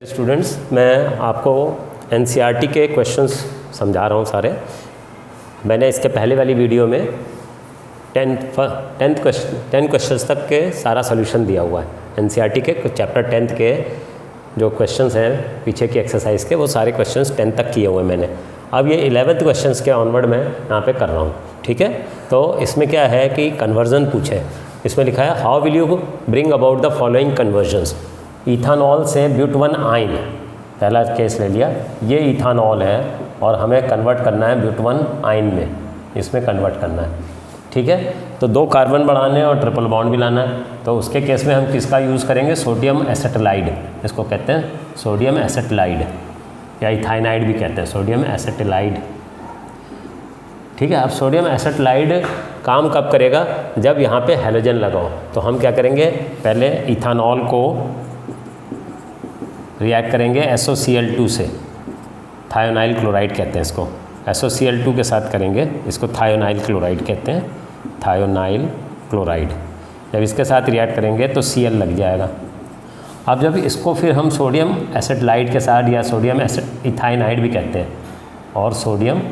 Students, मैं आपको NCERT के क्वेश्चंस समझा रहा हूँ सारे। मैंने इसके पहले वाली वीडियो में 10 क्वेश्चंस तक के सारा सोल्यूशन दिया हुआ है। एनसीईआरटी के चैप्टर 10 के जो क्वेश्चंस हैं पीछे की एक्सरसाइज के, वो सारे क्वेश्चंस 10 तक किए हुए मैंने। अब ये 11th क्वेश्चंस के ऑनवर्ड मैं यहाँ पे कर रहा हूँ, ठीक है। तो इसमें क्या है कि कन्वर्जन पूछे। इसमें लिखा है how will you bring about the following convergence. Ethanol से ब्यूट-1 आइन, पहला केस ले लिया, ये इथानॉल है और हमें कन्वर्ट करना है ब्यूट-1 आइन में, इसमें कन्वर्ट करना है, ठीक है। तो 2 कार्बन बढ़ाने और ट्रिपल बॉन्ड भी लाना है। तो उसके केस में हम किसका यूज़ करेंगे? सोडियम एसेटाइलाइड, इसको कहते हैं सोडियम एसेटाइलाइड या इथाइनाइड भी कहते हैं, सोडियम एसेटाइलाइड, ठीक है। अब सोडियम एसेटाइलाइड काम कब करेगा? जब यहाँ पे हैलोजन लगाओ। तो हम क्या करेंगे, पहले इथानॉल को रिएक्ट करेंगे SOCl2 से, थायोनाइल क्लोराइड कहते हैं इसको, SOCl2 के साथ करेंगे, इसको थायोनाइल क्लोराइड कहते हैं, थायोनाइल क्लोराइड। जब इसके साथ रिएक्ट करेंगे तो Cl लग जाएगा। अब जब इसको फिर हम सोडियम एसेटाइलाइड के साथ, या सोडियम इथाइनाइड भी कहते हैं, और सोडियम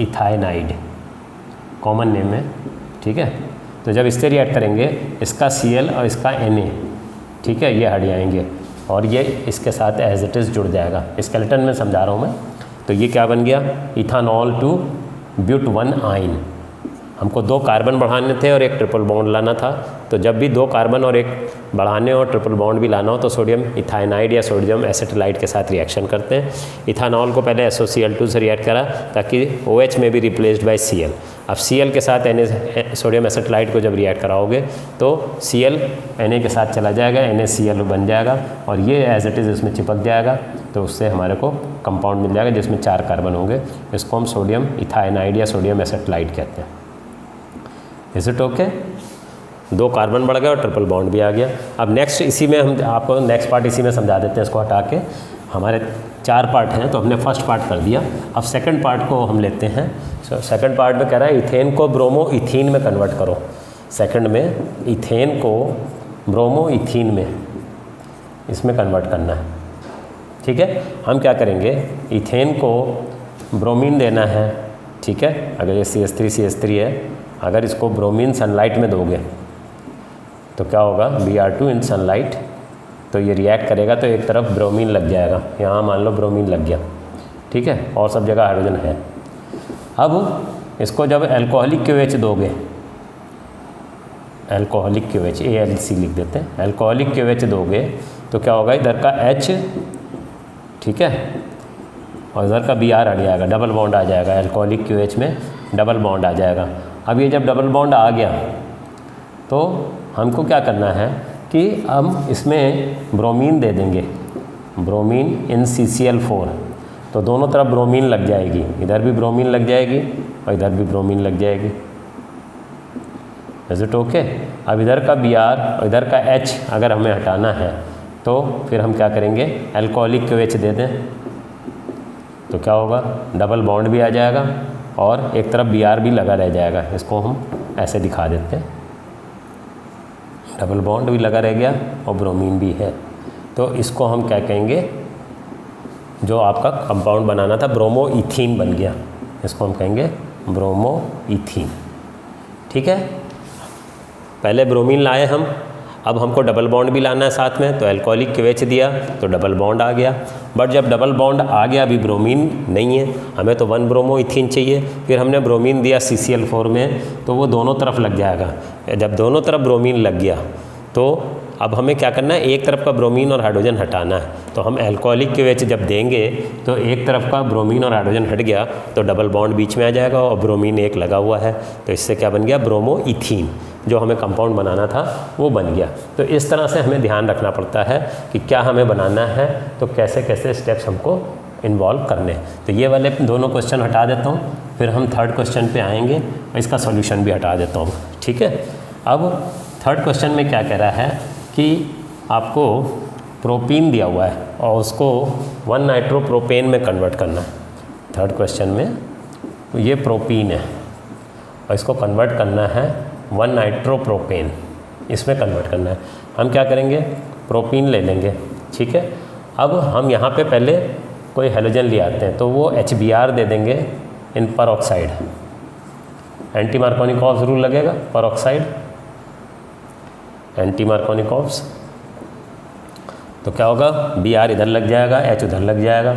इथाइनाइड कॉमन नेम है, ठीक है। तो जब इससे रिएक्ट करेंगे, इसका Cl और इसका Na, ठीक है, ये हट जाएंगे और ये इसके साथ एज इट इज़ जुड़ जाएगा। स्केलेटन में समझा रहा हूँ मैं। तो ये क्या बन गया? इथानॉल टू ब्यूट-1 आइन। हमको 2 कार्बन बढ़ाने थे और एक ट्रिपल बॉन्ड लाना था। तो जब भी 2 कार्बन और एक बढ़ाने और ट्रिपल बॉन्ड भी लाना हो तो सोडियम इथाइनाइड या सोडियम एसेटाइलाइड के साथ रिएक्शन करते हैं। इथानॉल को पहले SOCl2 से रिएक्ट करा ताकि OH में भी रिप्लेस्ड बाय Cl। अब Cl के साथ सोडियम एसेटाइलाइड को जब रिएक्ट कराओगे तो Cl Na के साथ चला जाएगा, NaCl बन जाएगा और ये एज इट इज़ इसमें चिपक जाएगा। तो उससे हमारे को कंपाउंड मिल जाएगा जिसमें 4 कार्बन होंगे। इसको हम सोडियम इथाइनाइड या सोडियम एसेटाइलाइड कहते हैं। Is it okay? 2 कार्बन बढ़ गए और ट्रिपल बॉन्ड भी आ गया। अब नेक्स्ट इसी में हम आपको नेक्स्ट पार्ट इसी में समझा देते हैं, इसको हटा के। हमारे 4 पार्ट हैं तो हमने फर्स्ट पार्ट कर दिया। अब सेकंड पार्ट को हम लेते हैं। सेकंड पार्ट में कह रहा है इथेन को ब्रोमो इथीन में कन्वर्ट करो। सेकंड में इथेन को ब्रोमो इथीन में, इसमें कन्वर्ट करना है, ठीक है। हम क्या करेंगे, इथेन को ब्रोमीन देना है, ठीक है। अगर ये CH3 है, अगर इसको ब्रोमीन सनलाइट में दोगे तो क्या होगा? Br2 इन सनलाइट, तो ये रिएक्ट करेगा तो एक तरफ ब्रोमीन लग जाएगा, यहाँ मान लो ब्रोमीन लग गया, ठीक है, और सब जगह हाइड्रोजन है। अब इसको जब एल्कोहलिक QH दोगे, एल्कोहलिक QH ALC लिख देते हैं, एल्कोहलिक QH दोगे तो क्या होगा? इधर का H, ठीक है, और इधर का Br हट जाएगा, डबल बॉन्ड आ जाएगा। एल्कोहलिक QH में डबल बॉन्ड आ जाएगा। अब ये जब डबल बॉन्ड आ गया तो हमको क्या करना है कि हम इसमें ब्रोमीन दे देंगे, ब्रोमीन इन CCl4। तो दोनों तरफ ब्रोमीन लग जाएगी, इधर भी ब्रोमीन लग जाएगी और इधर भी ब्रोमीन लग जाएगी। Is it okay? अब इधर का Br और इधर का H अगर हमें हटाना है तो फिर हम क्या करेंगे? एल्कोहलिक QH दे दें तो क्या होगा? डबल बॉन्ड भी आ जाएगा और एक तरफ Br भी लगा रह जाएगा। इसको हम ऐसे दिखा देते हैं, डबल बॉन्ड भी लगा रह गया और ब्रोमीन भी है। तो इसको हम क्या कहेंगे? जो आपका कंपाउंड बनाना था ब्रोमो इथीन बन गया, इसको हम कहेंगे ब्रोमो इथीन, ठीक है। पहले ब्रोमीन लाए हम, अब हमको डबल बॉन्ड भी लाना है साथ में, तो एल्कोहलिक QH दिया तो डबल बॉन्ड आ गया। बट जब डबल बॉन्ड आ गया, अभी ब्रोमीन नहीं है, हमें तो 1 ब्रोमो इथीन चाहिए। फिर हमने ब्रोमीन दिया CCl4 में तो वो दोनों तरफ लग जाएगा। जब दोनों तरफ ब्रोमीन लग गया तो अब हमें क्या करना है? एक तरफ का ब्रोमीन और हाइड्रोजन हटाना है। तो हम एल्कोहलिक QH जब देंगे तो एक तरफ का ब्रोमीन और हाइड्रोजन हट गया तो डबल बॉन्ड बीच में आ जाएगा और ब्रोमीन एक लगा हुआ है, तो इससे क्या बन गया? Bromo ethene. जो हमें कंपाउंड बनाना था वो बन गया। तो इस तरह से हमें ध्यान रखना पड़ता है कि क्या हमें बनाना है, तो कैसे कैसे स्टेप्स हमको इन्वॉल्व करने। तो ये वाले दोनों क्वेश्चन हटा देता हूँ, फिर हम थर्ड क्वेश्चन पे आएंगे और इसका सॉल्यूशन भी हटा देता हूँ, ठीक है। अब थर्ड क्वेश्चन में क्या कह रहा है कि आपको प्रोपीन दिया हुआ है और उसको 1 नाइट्रोप्रोपेन में कन्वर्ट करना है। थर्ड क्वेश्चन में ये प्रोपीन है और इसको कन्वर्ट करना है 1 नाइट्रोप्रोपेन, इसमें कन्वर्ट करना है। हम क्या करेंगे? प्रोपीन ले लेंगे, ठीक है, अब हम यहाँ पे पहले कोई हेलोजन ले आते हैं, तो वो HBr दे देंगे इन परऑक्साइड, एंटी मार्कोनिकॉव्स रूल लगेगा, परऑक्साइड एंटी मार्कोनिकॉव्स, तो क्या होगा, Br इधर लग जाएगा, H उधर लग जाएगा,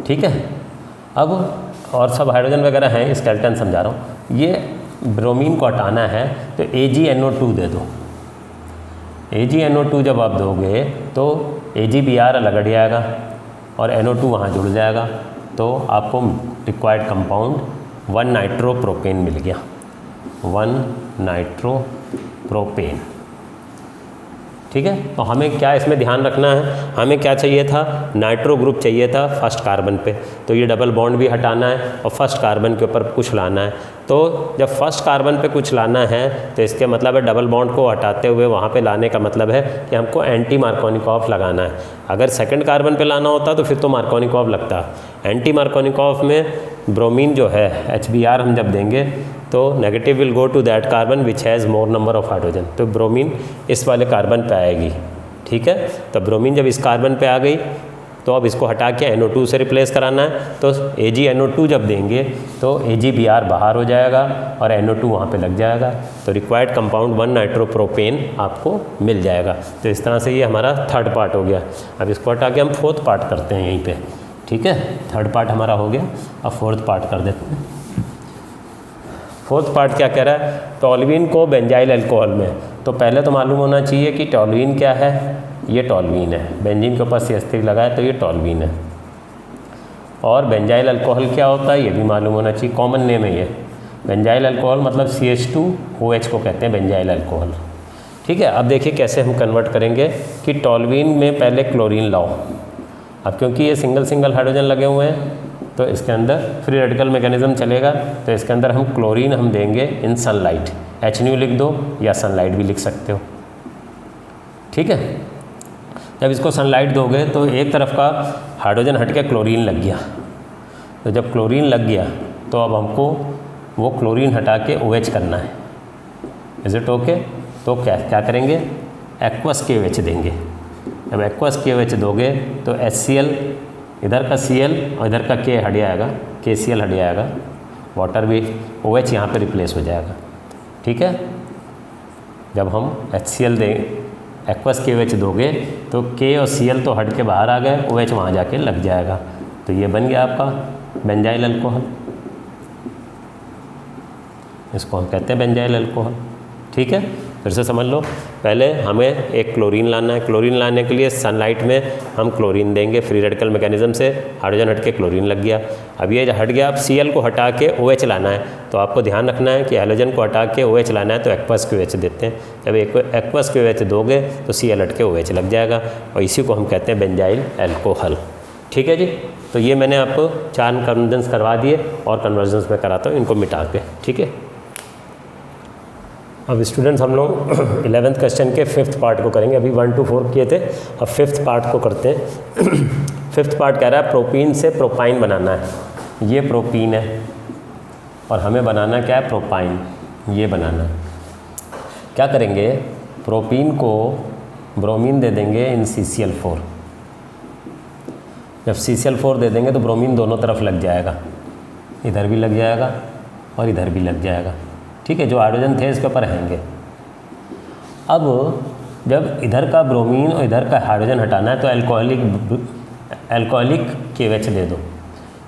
ठीक है। अब और सब हाइड्रोजन वगैरह हैं, स्केलेटन समझा रहा हूँ। ये ब्रोमीन को हटाना है तो AgNO2 दे दो। AgNO2 जब आप दोगे तो AgBr अलग हट जाएगा और NO2 वहाँ जुड़ जाएगा, तो आपको रिक्वायर्ड कंपाउंड 1 नाइट्रोप्रोपेन मिल गया, 1 नाइट्रोप्रोपेन, ठीक है। तो हमें क्या इसमें ध्यान रखना है, हमें क्या चाहिए था, नाइट्रो ग्रुप चाहिए था फर्स्ट कार्बन पे, तो ये डबल बॉन्ड भी हटाना है और फर्स्ट कार्बन के ऊपर कुछ लाना है। तो जब फर्स्ट कार्बन पे कुछ लाना है तो इसके मतलब है डबल बॉन्ड को हटाते हुए वहाँ पे लाने का मतलब है कि हमको एंटी मार्कोनिकॉव लगाना है। अगर सेकंड कार्बन पे लाना होता तो फिर तो मार्कोनिकॉव लगता। एंटी मार्कोनिकॉव में ब्रोमीन जो है HBr हम जब देंगे तो negative will go to that carbon which has more number of hydrogen, तो ब्रोमीन इस वाले कार्बन पे आएगी, ठीक है। तो ब्रोमीन जब इस कार्बन पे आ गई तो अब इसको हटा के NO2 से रिप्लेस कराना है, तो AgNO2 जब देंगे तो AgBr बाहर हो जाएगा और NO2 वहाँ पे लग जाएगा, तो रिक्वायर्ड कंपाउंड 1 नाइट्रोप्रोपेन आपको मिल जाएगा। तो इस तरह से ये हमारा थर्ड पार्ट हो गया। अब इसको हटा के हम फोर्थ पार्ट करते हैं यहीं पे, ठीक है। थर्ड पार्ट हमारा हो गया, अब फोर्थ पार्ट कर देते हैं। फोर्थ पार्ट क्या कह रहा है, टॉल्यूइन को बेंजाइल अल्कोहल में, तो पहले तो मालूम होना चाहिए कि टॉल्यूइन क्या है, ये टॉल्यूइन है, बेंजीन के ऊपर CH3 लगा है तो ये टॉल्यूइन है। और बेंजाइल अल्कोहल क्या होता है ये भी मालूम होना चाहिए, कॉमन नेम है ये बेंजाइल अल्कोहल, मतलब CH2OH को कहते हैं बेंजाइल अल्कोहल, ठीक है। अब देखिए कैसे हम कन्वर्ट करेंगे कि टॉल्यूइन में पहले क्लोरीन लाओ। अब क्योंकि ये सिंगल सिंगल हाइड्रोजन लगे हुए हैं तो इसके अंदर फ्री रेडिकल मैकेनिज्म चलेगा, तो इसके अंदर हम क्लोरीन हम देंगे इन सनलाइट, HNu लिख दो या सनलाइट भी लिख सकते हो, ठीक है। जब इसको सनलाइट दोगे तो एक तरफ का हाइड्रोजन हट के क्लोरीन लग गया, तो जब क्लोरीन लग गया तो अब हमको वो क्लोरीन हटा के OH करना है, इज इट ओके। तो क्या करेंगे, एक्वस KOH देंगे। जब एक्वस KOH दोगे तो HCl, इधर का Cl और इधर का K हट जाएगा, KCl हट जाएगा, वाटर भी OH यहाँ पे रिप्लेस हो जाएगा, ठीक है। जब हम HCl दें, एक्वस KOH दोगे तो K और Cl तो हट के बाहर आ गए, OH वहाँ जाके लग जाएगा, तो ये बन गया आपका बेंजाइल अल्कोहल, इसको हम कहते हैं बेंजाइल अल्कोहल, ठीक है। फिर से समझ लो, पहले हमें एक क्लोरीन लाना है, क्लोरीन लाने के लिए सनलाइट में हम क्लोरीन देंगे, फ्री रेडिकल मैकेनिज्म से हाइड्रोजन हट के क्लोरीन लग गया। अब ये हट गया, अब Cl को हटा के OH लाना है, तो आपको ध्यान रखना है कि हाइड्रोजन को हटा के OH लाना है तो एक्वस KOH देते हैं। जब एक्वस KOH दोगे तो Cl हट के OH लग जाएगा और इसी को हम कहते हैं बेंजाइल अल्कोहल, ठीक है जी। तो ये मैंने आपको 4 कन्वर्जन्स करवा दिए और कन्वर्जन्स में कराता हूँ इनको मिटा के, ठीक है। अब स्टूडेंट्स हम लोग 11th क्वेश्चन के 5th पार्ट को करेंगे, अभी 1 to 4 किए थे, अब 5th पार्ट को करते हैं। 5th पार्ट कह रहा है प्रोपीन से प्रोपाइन बनाना है, ये प्रोपीन है और हमें बनाना क्या है, प्रोपाइन, ये बनाना। क्या करेंगे, प्रोपीन को ब्रोमीन दे देंगे इन CCl4, जब CCl4 दे देंगे तो ब्रोमीन दोनों तरफ लग जाएगा, इधर भी लग जाएगा और इधर भी लग जाएगा, ठीक है। जो हाइड्रोजन थे इसके ऊपर रहेंगे। अब जब इधर का ब्रोमीन और इधर का हाइड्रोजन हटाना है तो अल्कोहलिक KOH दे दो,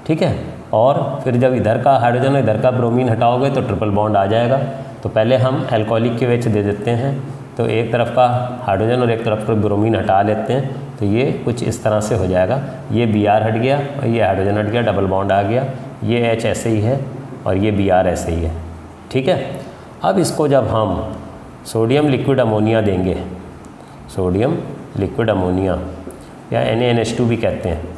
ठीक है। और फिर जब इधर का हाइड्रोजन और इधर का ब्रोमीन हटाओगे तो ट्रिपल बॉन्ड आ जाएगा। तो पहले हम अल्कोहलिक KOH दे देते हैं, तो एक तरफ का हाइड्रोजन और एक तरफ का ब्रोमीन हटा लेते हैं, तो ये कुछ इस तरह से हो जाएगा, ये Br हट गया और ये हाइड्रोजन हट गया, डबल बॉन्ड आ गया, ये H ऐसे ही है और ये Br ऐसे ही है, ठीक है। अब इसको जब हम सोडियम लिक्विड अमोनिया देंगे, सोडियम लिक्विड अमोनिया या NaNH2 भी कहते हैं,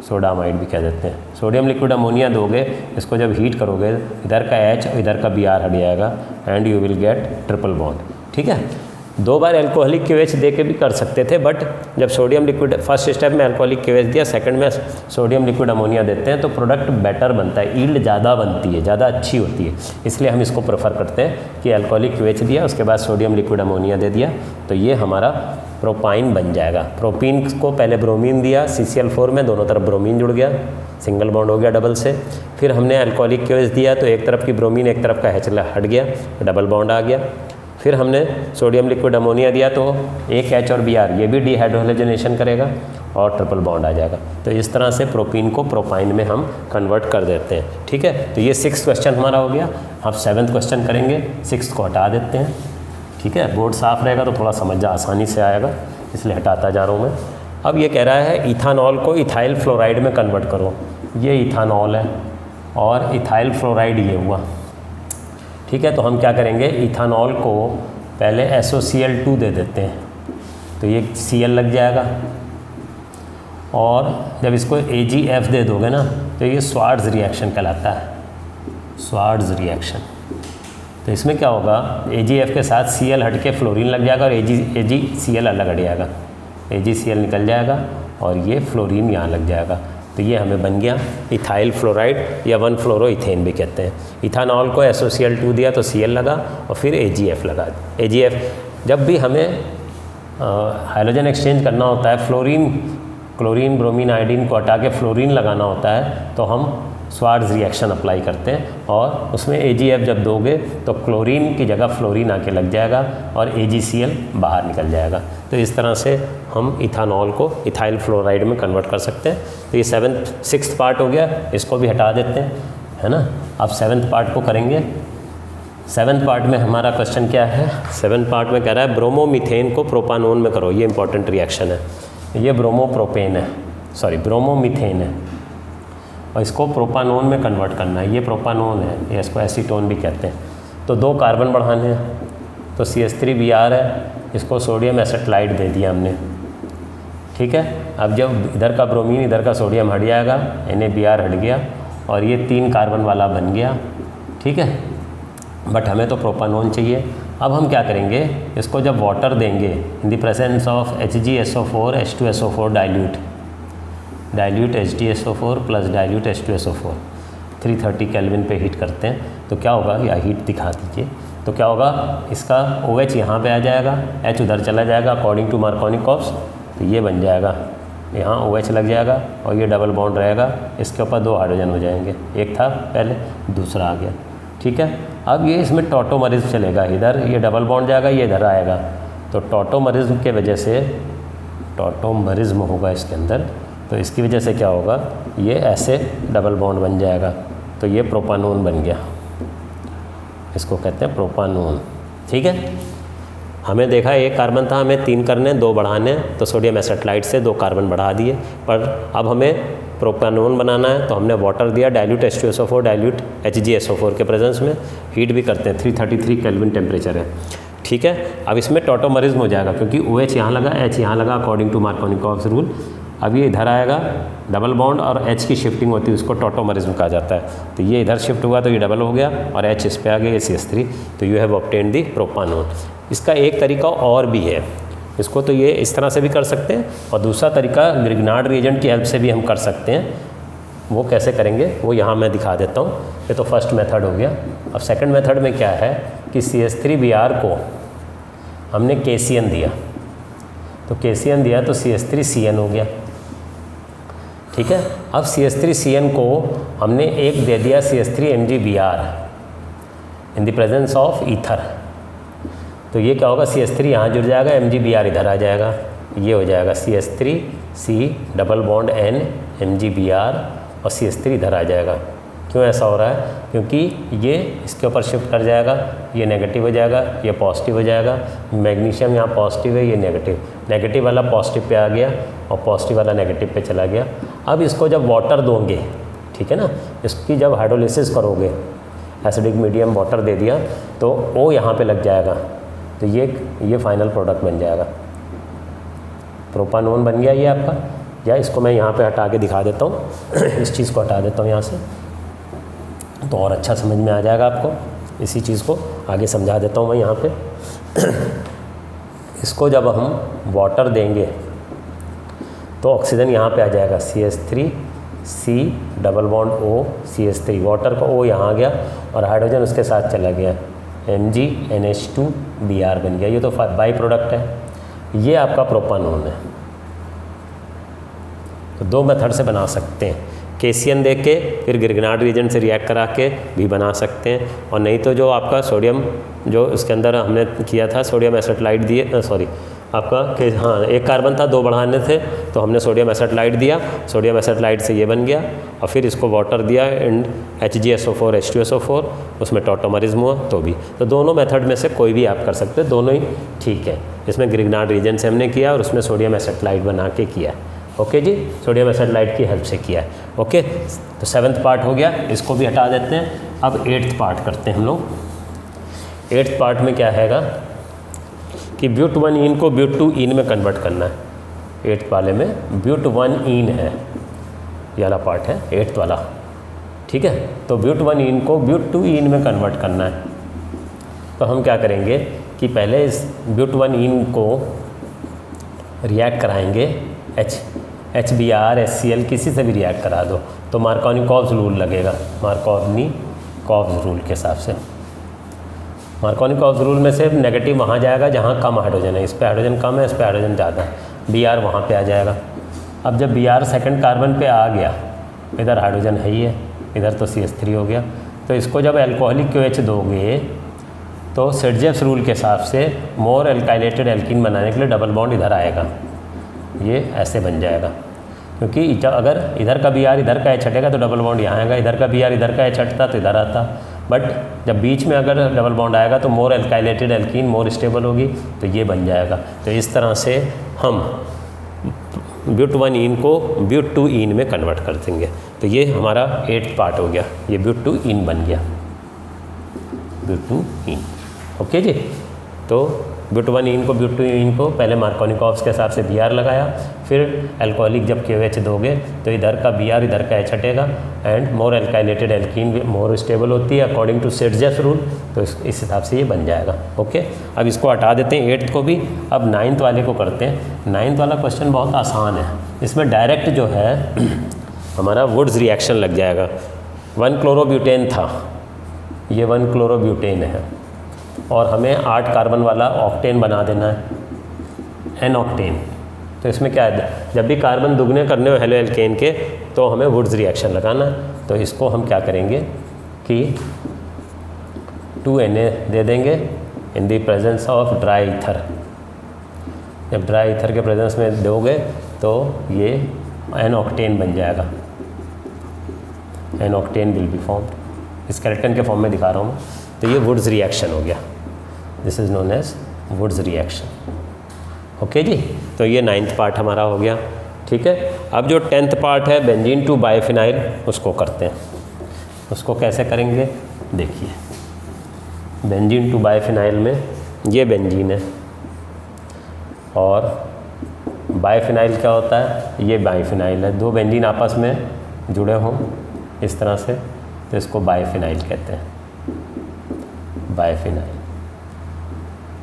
सोडामाइड भी कह देते हैं, सोडियम लिक्विड अमोनिया दोगे, इसको जब हीट करोगे इधर का H और इधर का Br हट जाएगा and you will get triple bond, ठीक है। 2 बार अल्कोहलिक QH दे के भी कर सकते थे, बट जब सोडियम लिक्विड फर्स्ट स्टेप में अल्कोहलिक QH दिया, सेकंड में सोडियम लिक्विड अमोनिया देते हैं तो प्रोडक्ट बेटर बनता है, यील्ड ज़्यादा बनती है, ज़्यादा अच्छी होती है। इसलिए हम इसको प्रेफर करते हैं कि अल्कोहलिक QH दिया, उसके बाद सोडियम लिक्विड अमोनिया दे दिया, तो ये हमारा प्रोपाइन बन जाएगा। प्रोपीन को पहले ब्रोमीन दिया, CCl4 में दोनों तरफ ब्रोमीन जुड़ गया, सिंगल बॉन्ड हो गया डबल से। फिर हमने अल्कोहलिक QH दिया तो एक तरफ की ब्रोमीन एक तरफ का H हट गया, डबल बॉन्ड आ गया। फिर हमने सोडियम लिक्विड अमोनिया दिया तो एक H और Br ये भी डिहाइड्रोजनेशन करेगा और ट्रिपल बॉन्ड आ जाएगा। तो इस तरह से प्रोपीन को प्रोपाइन में हम कन्वर्ट कर देते हैं। ठीक है, तो ये 6th क्वेश्चन हमारा हो गया। अब 7th क्वेश्चन करेंगे, 6th को हटा देते हैं। ठीक है, बोर्ड साफ़ रहेगा तो थोड़ा समझ आसानी से आएगा, इसलिए हटाता जा रहा हूँ मैं। अब ये कह रहा है इथानॉल को इथाइल फ्लोराइड में कन्वर्ट करो। ये इथानॉल है और इथाइल फ्लोराइड ये हुआ। ठीक है, तो हम क्या करेंगे, इथानॉल को पहले SOCl2 दे देते हैं, तो ये Cl लग जाएगा, और जब इसको AgF दे दोगे ना तो ये स्वार्ट्ज़ रिएक्शन कहलाता है, स्वार्ट्ज़ रिएक्शन। तो इसमें क्या होगा, AgF के साथ Cl हट के फ्लोरीन लग जाएगा और AgCl अलग हट जाएगा, AgCl निकल जाएगा और ये फ्लोरीन यहाँ लग जाएगा। तो ये हमें बन गया इथाइल फ्लोराइड या 1-फ्लोरोइथेन भी कहते हैं। इथानॉल को SOCl2 दिया तो Cl लगा और फिर AgF लगा। AgF जब भी हमें हाइड्रोजन एक्सचेंज करना होता है, क्लोरीन ब्रोमीन आयोडीन को हटा के फ्लोरीन लगाना होता है, तो हम स्वार्ट्ज़ रिएक्शन अप्लाई करते हैं और उसमें AgF जब दोगे तो क्लोरीन की जगह फ्लोरीन आके लग जाएगा और AgCl बाहर निकल जाएगा। तो इस तरह से हम इथानॉल को इथाइल फ्लोराइड में कन्वर्ट कर सकते हैं। तो ये 6th पार्ट हो गया, इसको भी हटा देते हैं, है ना। अब 7th पार्ट को करेंगे। 7th पार्ट में हमारा क्वेश्चन क्या है, 7th पार्ट में कह रहा है ब्रोमोमीथेन को प्रोपानोन में करो। ये इंपॉर्टेंट रिएक्शन है, ये ब्रोमोमीथेन है और इसको प्रोपानोन में कन्वर्ट करना है। ये प्रोपानोन है, ये इसको एसीटोन भी कहते हैं। तो 2 कार्बन बढ़ाने हैं, तो CH3Br है, इसको सोडियम एसेटाइड दे दिया हमने। ठीक है, अब जब इधर का ब्रोमीन इधर का सोडियम हट जाएगा, NaBr हट गया और ये 3 कार्बन वाला बन गया। ठीक है, बट हमें तो प्रोपानोन चाहिए। अब हम क्या करेंगे, इसको जब वाटर देंगे in the presence of HgSO4 H2SO4 dilute HgSO4 plus dilute H2SO4 330 kelvin पे हीट करते हैं तो क्या होगा, या हीट दिखा दीजिए। तो क्या होगा, इसका OH यहाँ पे आ जाएगा, H उधर चला जाएगा अकॉर्डिंग टू मार्कोनिकॉव्स, तो ये बन जाएगा, यहाँ OH लग जाएगा और ये डबल बॉन्ड रहेगा, इसके ऊपर 2 हाइड्रोजन हो जाएंगे, एक था पहले दूसरा आ गया। ठीक है, अब ये इसमें टॉटोमरिज्म चलेगा, इधर ये डबल बॉन्ड जाएगा, ये इधर आएगा, तो टॉटोमरिज्म के वजह से टॉटोमरिज्म होगा इसके अंदर, तो इसकी वजह से क्या होगा, ये ऐसे डबल बॉन्ड बन जाएगा, तो ये प्रोपानोन बन गया, इसको कहते हैं प्रोपानोन। ठीक है, हमें देखा 1 कार्बन था, हमें 3 करने, 2 बढ़ाने, तो सोडियम एसेटाइड से 2 कार्बन बढ़ा दिए। पर अब हमें प्रोपानोन बनाना है तो हमने वाटर दिया, डाइल्यूट H2SO4 डाइल्यूट HgSO4 के प्रेजेंस में हीट भी करते हैं, 333 केल्विन टेम्परेचर है। ठीक है, अब इसमें टॉटोमरिज्म हो जाएगा क्योंकि OH यहाँ लगा, H यहाँ लगा अकॉर्डिंग टू मार्कोनिकॉव्स रूल। अब ये इधर आएगा, डबल बॉन्ड और H की शिफ्टिंग होती है, उसको टॉटोमरिज्म कहा जाता है। तो ये इधर शिफ्ट हुआ तो ये डबल हो गया और H इस पे आ गया, ये CH3, तो you have obtained the propanone. इसका एक तरीका और भी है, इसको तो ये इस तरह से भी कर सकते हैं और दूसरा तरीका ग्रिग्नार्ड रिएजेंट की हेल्प से भी हम कर सकते हैं। वो कैसे करेंगे वो यहाँ मैं दिखा देता हूँ। ये तो फर्स्ट मेथड हो गया। अब सेकंड मेथड में क्या है कि CH3Br को हमने KCN दिया, तो KCN दिया तो CH3CN हो गया। ठीक है, अब CH3CN को हमने एक दे दिया CH3MgBr in the presence of ether, तो ये क्या होगा, CH3 यहाँ जुड़ जाएगा, MgBr इधर आ जाएगा, ये हो जाएगा CH3C double bond N MgBr और CH3 इधर आ जाएगा। क्यों ऐसा हो रहा है, क्योंकि ये इसके ऊपर शिफ्ट कर जाएगा, ये नेगेटिव हो जाएगा, ये पॉजिटिव हो जाएगा। मैग्नीशियम यहाँ पॉजिटिव है, ये नेगेटिव वाला पॉजिटिव पे आ गया और पॉजिटिव वाला नेगेटिव पे चला गया। अब इसको जब वाटर दोगे, ठीक है ना, इसकी जब हाइड्रोलिसिस करोगे, एसिडिक मीडियम वाटर दे दिया तो O यहाँ पे लग जाएगा, तो ये फाइनल प्रोडक्ट बन जाएगा, प्रोपानोन बन गया ये आपका। या इसको मैं यहाँ पे हटा के दिखा देता हूँ इस चीज़ को हटा देता हूँ यहाँ से, तो और अच्छा समझ में आ जाएगा आपको। इसी चीज़ को आगे समझा देता हूँ मैं यहाँ पे। इसको जब हम वाटर देंगे तो ऑक्सीजन यहाँ पे आ जाएगा CH3 C double bond O CH3, water का O यहाँ आ गया और हाइड्रोजन उसके साथ चला गया, MgNH2Br बन गया। ये तो बाई प्रोडक्ट है। ये आपका प्रोपानोन है। तो दो मेथड से बना सकते हैं, केसियन दे के फिर ग्रिग्नार्ड रिएजेंट से रिएक्ट करा के भी बना सकते हैं, और नहीं तो जो आपका सोडियम जो इसके अंदर हमने किया था सोडियम एसेटाइट दिए, सॉरी आपका हाँ एक कार्बन था, दो बढ़ाने थे तो हमने सोडियम एसेटाइट दिया, सोडियम एसेटाइट से ये बन गया और फिर इसको वाटर दिया एंड HgSO4 H2SO4, उसमें टॉटोमरिज्म हुआ तो भी। तो दोनों मेथड में से कोई भी आप कर सकते हैं, दोनों ही ठीक है। इसमें ग्रिग्नार्ड रिएजेंट से हमने किया और उसमें सोडियम एसेटाइट बना के किया। ओके जी, सोडियम एसेटाइट की हेल्प से किया है। ओके, तो 7th पार्ट हो गया, इसको भी हटा देते हैं। अब 8th पार्ट करते हैं हम लोग। 8th पार्ट में क्या हैगा कि ब्यूट 1 इन को ब्यूट 2 इन में कन्वर्ट करना है। 8th वाले में ब्यूट 1 इन है, ये वाला पार्ट है 8th वाला, ठीक है। तो ब्यूट 1 इन को ब्यूट 2 इन में कन्वर्ट करना है। तो हम क्या करेंगे कि पहले इस ब्यूट 1 इन को रिएक्ट कराएंगे HBr HCl किसी से भी रिएक्ट करा दो तो मार्कोनिकॉव्स रूल लगेगा, मार्कोनिकॉव्स रूल के हिसाब से। मार्कोनिकॉव्स रूल में से नेगेटिव वहाँ जाएगा जहाँ कम हाइड्रोजन है, इस पे हाइड्रोजन कम है, इस पे हाइड्रोजन ज़्यादा है, Br वहाँ पे आ जाएगा। अब जब Br सेकंड कार्बन पे आ गया, इधर हाइड्रोजन है ही है, इधर तो CH3 हो गया, तो इसको जब एल्कोहलिक QH दोगे तो सेडजेव्स रूल के हिसाब से मोर एल्काइलेटेड एल्कीन बनाने के लिए डबल बॉन्ड इधर आएगा, ये ऐसे बन जाएगा। क्योंकि अगर इधर का Br इधर का H हटेगा तो डबल बॉन्ड यहाँ आएगा, इधर का Br इधर का H हटता तो इधर आता। बट जब बीच में अगर डबल बॉन्ड आएगा तो मोर एल्काइलेटेड एल्कीन मोर स्टेबल होगी, तो ये बन जाएगा। तो इस तरह से हम ब्यूट 1 इन को ब्यूट 2 इन में कन्वर्ट कर देंगे। तो ये हमारा 8th पार्ट हो गया, ये ब्यूट 2 इन बन गया, ब्यूट 2 इन। ओके जी, तो ब्यूट 1 इन को ब्यूट 2 इन को पहले मार्कोनिकॉव्स के हिसाब से Br लगाया, फिर अल्कोहलिक जब KOH दोगे तो इधर का Br इधर का H हटेगा and more alkylated alkene more stable होती है अकॉर्डिंग टू सेडजेव्स रूल, तो इस हिसाब से ये बन जाएगा। ओके, अब इसको हटा देते हैं 8th को भी। अब 9th वाले को करते हैं। 9th वाला क्वेश्चन बहुत आसान है, इसमें डायरेक्ट जो है हमारा वुड्स रिएक्शन लग जाएगा। 1 क्लोरोब्यूटेन था, ये 1 क्लोरोब्यूटेन है और हमें 8 कार्बन वाला ऑक्टेन बना देना है, N ऑक्टेन। तो इसमें क्या है, जब भी कार्बन दुगने करने हो हेलो एल्केन के तो हमें वुड्स रिएक्शन लगाना है। तो इसको हम क्या करेंगे कि 2Na दे देंगे in the presence of dry ether. जब ड्राई ईथर के प्रेजेंस में दोगे तो ये N ऑक्टेन बन जाएगा, N octane will be formed. Skeleton के फॉर्म में दिखा रहा हूँ। तो ये वुड्स रिएक्शन हो गया, this is known as woods reaction. Okay जी, तो ये 9th पार्ट हमारा हो गया, ठीक है। अब जो 10th पार्ट है बेंजीन टू बायोफिनाइल, उसको करते हैं। उसको कैसे करेंगे देखिए, बेंजीन टू बायोफिनाइल में ये बेंजीन है और बायोफिनाइल क्या होता है, ये बायोफिनाइल है। दो बेंजीन आपस में जुड़े हों इस तरह से तो इसको बायोफिनाइल कहते हैं, बायोफिनाइल।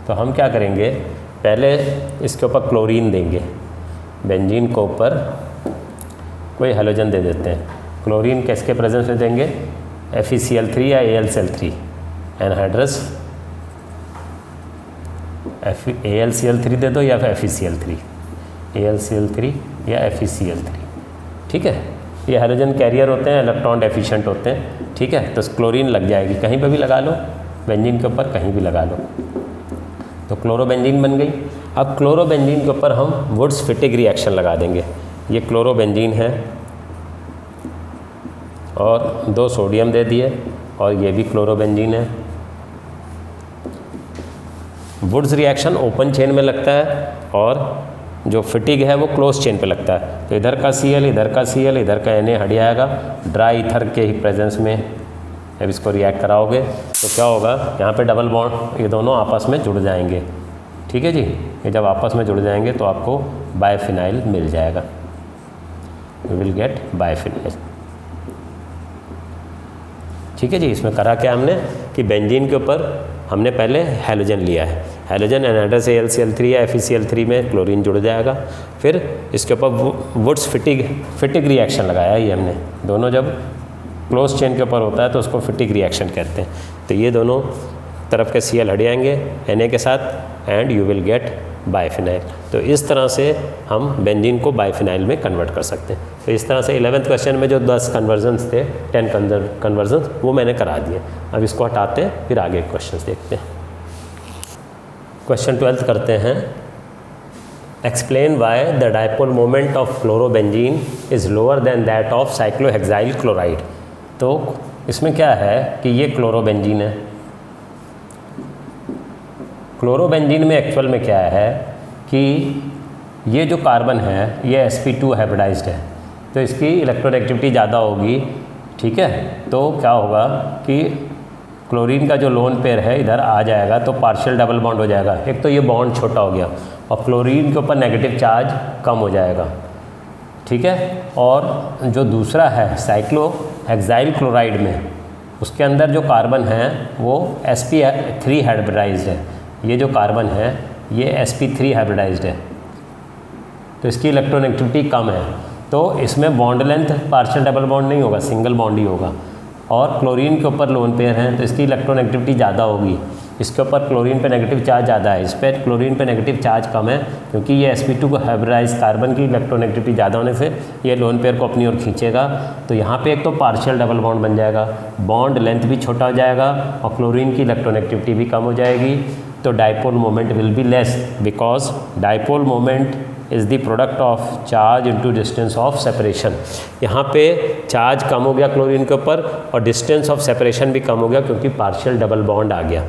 तो हम क्या करेंगे, पहले इसके ऊपर क्लोरीन देंगे, बेंजीन को ऊपर कोई हैलोजन दे देते हैं। क्लोरीन किसके प्रेजेंस में देंगे, FeCl3 या AlCl3, एनहाइड्रस AlCl3 दे दो या फिर FeCl3, AlCl3 या FeCl3, ठीक है। ये हैलोजन कैरियर होते हैं, इलेक्ट्रॉन डेफिशिएंट होते हैं, ठीक है। तो क्लोरीन लग जाएगी, कहीं पर भी लगा लो, बेंजीन के ऊपर कहीं भी लगा लो। तो क्लोरोबेंजीन बन गई। अब क्लोरोबेंजीन के ऊपर हम वुड्स फिटिग रिएक्शन लगा देंगे। ये क्लोरोबेंजीन है और 2 सोडियम दे दिए और ये भी क्लोरोबेंजीन है। वुड्स रिएक्शन ओपन चेन में लगता है और जो फिटिग है वो क्लोज चेन पे लगता है। तो इधर का Cl इधर का Cl इधर का Na हट जाएगा ड्राई ईथर के ही प्रेजेंस में। जब इसको रिएक्ट कराओगे तो क्या होगा, यहाँ पे डबल बॉन्ड ये दोनों आपस में जुड़ जाएंगे, ठीक है जी। ये जब आपस में जुड़ जाएंगे तो आपको बायोफिनाइल मिल जाएगा, यू विल गेट बायोफिनाइल, ठीक है जी। इसमें करा क्या हमने कि बेंजीन के ऊपर हमने पहले हैलोजन लिया है, हाइड्रोजन एनहाइड्रस AlCl3 या FeCl3 में क्लोरीन जुड़ जाएगा। फिर इसके ऊपर वुड्स फिटिक रिएक्शन लगाया ये हमने, दोनों जब क्लोज चेन के ऊपर होता है तो उसको फिटिक रिएक्शन कहते हैं। तो ये दोनों तरफ के Cl हट जाएंगे Na के साथ and you will get biphenyl. तो इस तरह से हम बेंजीन को बाइफिनाइल में कन्वर्ट कर सकते हैं। तो इस तरह से 11th क्वेश्चन में जो 10 कन्वर्जन्स थे, 10 कन्वर्जन्स वो मैंने करा दिए। अब इसको हटाते हैं, फिर आगे क्वेश्चन देखते हैं। क्वेश्चन 12 करते हैं। Explain why the dipole moment of chlorobenzene is lower than that of cyclohexyl chloride. तो इसमें क्या है कि ये क्लोरोबेंजीन है। क्लोरोबेंजीन में एक्चुअल में क्या है कि ये जो कार्बन है ये sp2 हाइब्रिडाइज्ड है, तो इसकी इलेक्ट्रोनेगेटिविटी ज़्यादा होगी। ठीक है, तो क्या होगा कि क्लोरीन का जो लोन पेयर है इधर आ जाएगा तो पार्शियल डबल बॉन्ड हो जाएगा। एक तो ये बॉन्ड छोटा हो गया और क्लोरीन के ऊपर नेगेटिव चार्ज कम हो जाएगा। ठीक है, और जो दूसरा है साइक्लोहेक्साइल क्लोराइड में, उसके अंदर जो कार्बन है वो sp3 हाइब्रिडाइज्ड है। ये जो कार्बन है ये sp3 हाइब्रिडाइज्ड है, तो इसकी इलेक्ट्रोनेगेटिविटी कम है, तो इसमें bond length partial double bond नहीं होगा, सिंगल बॉन्ड ही होगा। और क्लोरीन के ऊपर लोन पेयर हैं तो इसकी इलेक्ट्रोनेगेटिविटी ज़्यादा होगी। इसके ऊपर क्लोरीन पे नेगेटिव चार्ज ज़्यादा है, इस पर क्लोरीन पे नेगेटिव चार्ज कम है, क्योंकि ये sp2 को हाइब्रिडाइज कार्बन की इलेक्ट्रोनेगेटिविटी ज़्यादा होने से ये लोन पेयर को अपनी ओर खींचेगा। तो यहाँ पे एक तो पार्शियल डबल बॉन्ड बन जाएगा, बॉन्ड लेंथ भी छोटा हो जाएगा और क्लोरीन की इलेक्ट्रोनेगेटिविटी भी कम हो जाएगी। तो dipole moment will be less, because dipole moment is the product of charge into distance of separation. यहाँ पे चार्ज कम हो गया क्लोरीन के ऊपर और डिस्टेंस ऑफ सेपरेशन भी कम हो गया, क्योंकि पार्शियल डबल बॉन्ड आ गया।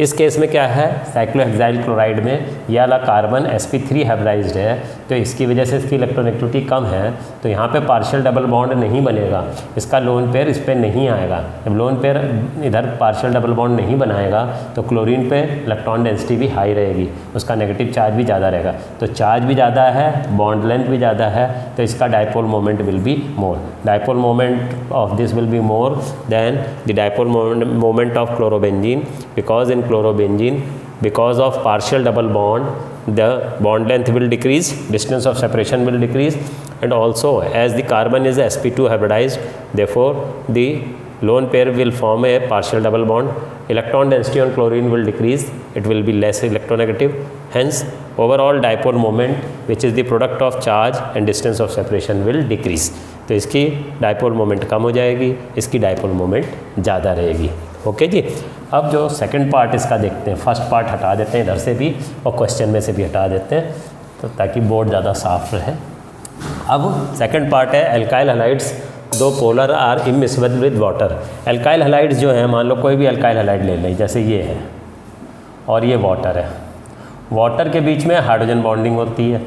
इस केस में क्या है, साइक्लोहेक्साइल क्लोराइड में यह वाला कार्बन sp3 हाइब्रिडाइज्ड है, तो इसकी वजह से इसकी इलेक्ट्रोनेगेटिविटी कम है, तो यहाँ पे पार्शियल डबल बॉन्ड नहीं बनेगा, इसका लोन पेयर इस पर नहीं आएगा। जब लोन पेयर इधर पार्शियल डबल बॉन्ड नहीं बनाएगा तो क्लोरीन पे इलेक्ट्रॉन डेंसिटी भी हाई रहेगी, उसका नेगेटिव चार्ज भी ज़्यादा रहेगा। तो चार्ज भी ज़्यादा है, बॉन्ड लेंथ भी ज़्यादा है, तो इसका dipole moment will be more. Dipole moment of this will be more than the dipole moment of chlorobenzene, because in chlorobenzene, because of partial double bond the bond length will decrease, distance of separation will decrease, and also as the carbon is sp2 hybridized, therefore the lone pair will form a partial double bond. Electron density on chlorine will decrease, it will be less electronegative, hence overall dipole moment, which is the product of charge and distance of separation, will decrease. तो इसकी dipole moment कम हो जाएगी, इसकी dipole moment ज़्यादा रहेगी। Okay जी, अब जो second part इसका देखते हैं, फर्स्ट पार्ट हटा देते हैं इधर से भी और क्वेश्चन में से भी हटा देते हैं, तो ताकि बोर्ड ज़्यादा साफ रहे। अब सेकंड पार्ट है alkyl halides though polar are immiscible with water. Alkyl halides जो हैं, मान लो कोई भी एल्काइल हैलाइड ले लें, जैसे ये है और ये वाटर है, वाटर के बीच में हाइड्रोजन बॉन्डिंग होती है।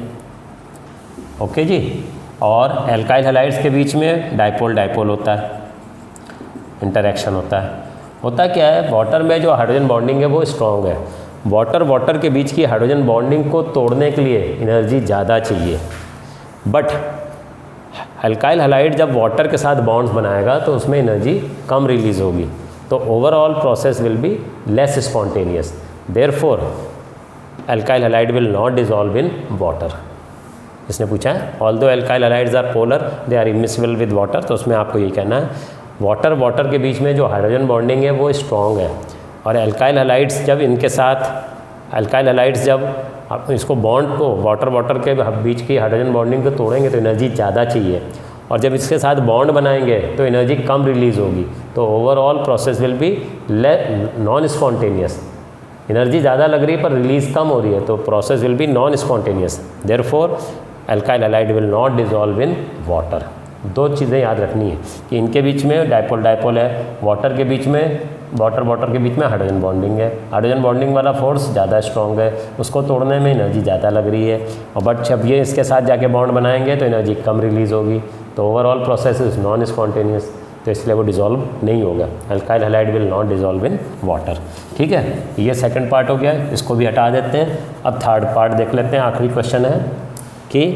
ओके जी, और एल्काइल हैलाइड्स के बीच में डायपोल डायपोल होता है, इंटरेक्शन होता है। होता क्या है, वाटर में जो हाइड्रोजन बॉन्डिंग है वो स्ट्रॉन्ग है, वाटर के बीच की हाइड्रोजन बॉन्डिंग को तोड़ने के लिए एनर्जी ज़्यादा चाहिए। बट एल्काइल हैलाइड जब वाटर के साथ बॉन्ड्स बनाएगा तो उसमें एनर्जी कम रिलीज होगी, तो overall process will be less spontaneous. Therefore alkyl halide will not dissolve in water. इसने पूछा है although alkyl halides are polar they are immiscible with water, तो उसमें आपको यही कहना है वाटर के बीच में जो हाइड्रोजन बॉन्डिंग है वो स्ट्रॉन्ग है, और एल्काइल हैलाइड्स जब इनके साथ एल्काइल हैलाइड्स जब इसको बॉन्ड को वाटर के बीच की हाइड्रोजन बॉन्डिंग को तोड़ेंगे तो एनर्जी ज़्यादा चाहिए, और जब इसके साथ बॉन्ड बनाएंगे तो एनर्जी कम रिलीज़ होगी, तो overall process will B non spontaneous. Energy ज़्यादा लग रही है पर रिलीज़ कम हो रही है, तो process will B non spontaneous. Therefore alkyl halide will not dissolve in water. दो चीज़ें याद रखनी है कि इनके बीच में डायपोल डायपोल है, वाटर के बीच में वाटर के बीच में हाइड्रोजन बॉन्डिंग है, हाइड्रोजन बॉन्डिंग वाला फोर्स ज़्यादा स्ट्रॉन्ग है, उसको तोड़ने में एनर्जी ज़्यादा लग रही है, और बट जब ये इसके साथ जाके बॉन्ड बनाएंगे तो एनर्जी कम रिलीज़ होगी, तो overall process is non spontaneous, तो इसलिए वो डिज़ोल्व नहीं होगा। Alkyl halide will not dissolve in water. ठीक है, ये सेकंड पार्ट हो गया, इसको भी हटा देते हैं। अब थर्ड पार्ट देख लेते हैं, आखिरी क्वेश्चन है कि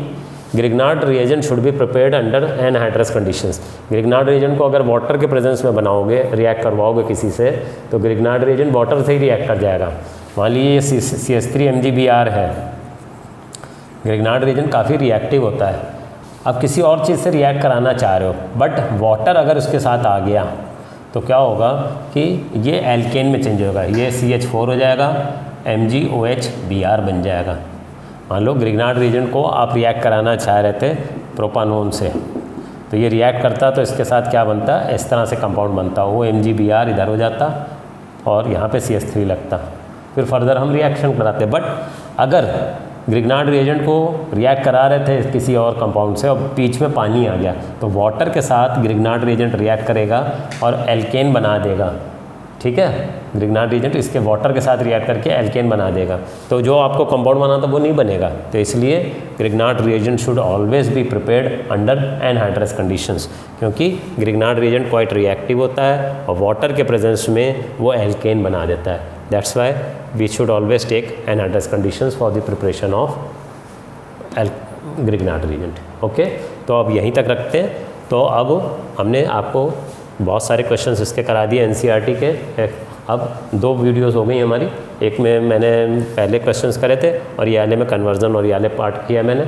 Grignard reagent should be prepared under anhydrous conditions. Grignard reagent को अगर वाटर के प्रेजेंस में बनाओगे, रिएक्ट करवाओगे किसी से, तो ग्रिग्नार्ड रिएजेंट वाटर से ही रिएक्ट कर जाएगा। मान लीजिए CH3 MgBr है, ग्रिग्नार्ड रीजन काफ़ी रिएक्टिव होता है। अब किसी और चीज़ से रिएक्ट कराना चाह रहे हो, बट वाटर अगर उसके साथ आ गया तो क्या होगा कि ये एल्केन में चेंज होगा, ये CH4 हो जाएगा, MgOH Br बन जाएगा। मान लो ग्रिग्नार्ड रीजन को आप रिएक्ट कराना चाह रहे थे प्रोपानोन से, तो ये रिएक्ट करता तो इसके साथ क्या बनता, इस तरह से कंपाउंड बनता, वो MgBr इधर हो जाता और यहाँ पे CH3 लगता, फिर फर्दर हम रिएक्शन कराते। बट अगर ग्रिग्नार्ड रिएजेंट को रिएक्ट करा रहे थे किसी और कंपाउंड से और बीच में पानी आ गया, तो वाटर के साथ ग्रिग्नार्ड रिएजेंट रिएक्ट करेगा और एल्केन बना देगा। ठीक है, ग्रिग्नार्ड रिएजेंट इसके वाटर के साथ रिएक्ट करके एल्केन बना देगा, तो जो आपको कंपाउंड बना था वो नहीं बनेगा। तो इसलिए Grignard reagent should always be prepared under anhydrous conditions, क्योंकि ग्रिग्नार्ड रिएजेंट क्वाइट रिएक्टिव होता है और वाटर के प्रेजेंस में वो एल्केन बना देता है। That's why we should always take anhydrous conditions for the preparation of Grignard reagent. Okay, तो अब यहीं तक रखते हैं। तो अब हमने आपको बहुत सारे क्वेश्चंस इसके करा दिए NCERT के। अब 2 वीडियोस हो गई हमारी, एक में मैंने पहले क्वेश्चंस करे थे और ये वाले में कन्वर्जन और ये वाले पार्ट किया मैंने।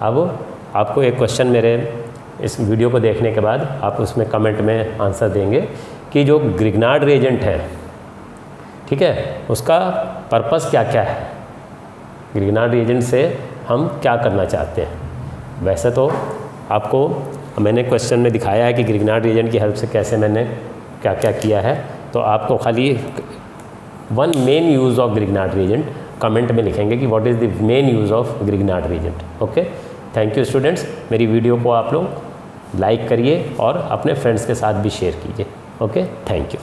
अब आपको एक क्वेश्चन मेरे इस वीडियो को देखने के बाद आप उसमें कमेंट में आंसर देंगे कि जो ग्रिग्नार्ड रिएजेंट है, ठीक है, उसका पर्पस क्या क्या है, ग्रिग्नार्ड रिएजेंट से हम क्या करना चाहते हैं। वैसे तो आपको मैंने क्वेश्चन में दिखाया है कि ग्रिग्नार्ड रिएजेंट की हेल्प से कैसे मैंने क्या क्या किया है, तो आपको खाली 1 main use of Grignard reagent comment में लिखेंगे कि what is the main use of Grignard reagent. Okay, thank you students. मेरी वीडियो को आप लोग लाइक करिए और अपने फ्रेंड्स के साथ भी शेयर कीजिए। Okay, thank you.